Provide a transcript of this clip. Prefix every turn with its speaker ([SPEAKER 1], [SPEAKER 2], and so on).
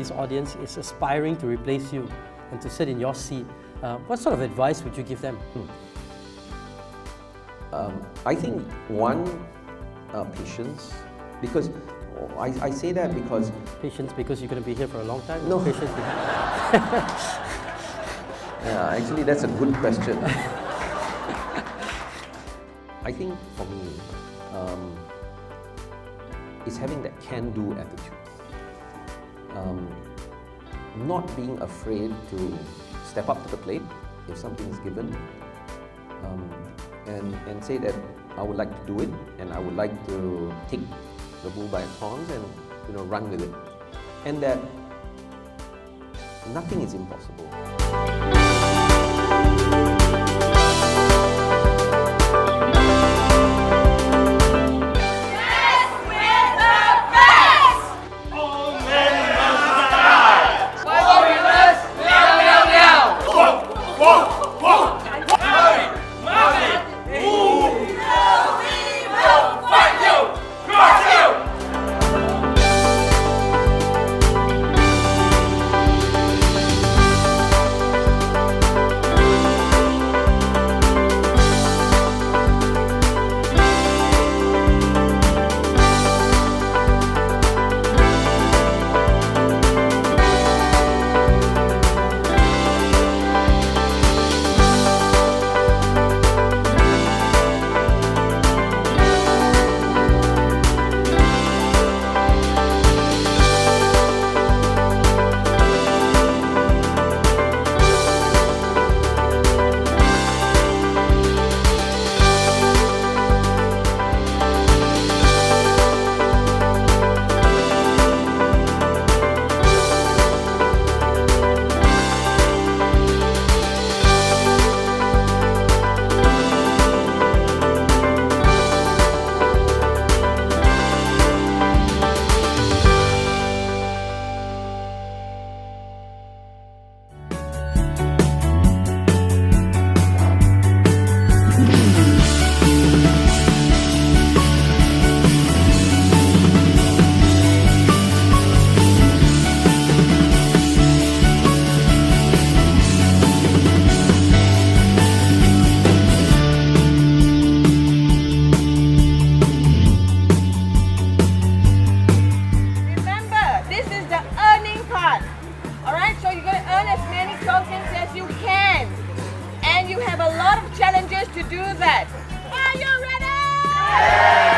[SPEAKER 1] somebody's audience is aspiring to replace you and to sit in your seat, what sort of advice would you give them?
[SPEAKER 2] I think one, patience, because I say that because...
[SPEAKER 1] Patience because you're going to be here for a long time?
[SPEAKER 2] No.
[SPEAKER 1] Patience
[SPEAKER 2] Yeah, actually that's a good question. I think for me, it's having that can-do attitude. Not being afraid to step up to the plate if something is given, and say that I would like to do it, and I would like to take the bull by its horns and run with it, and that nothing is impossible.
[SPEAKER 3] And you have a lot of challenges to do that. Are you ready?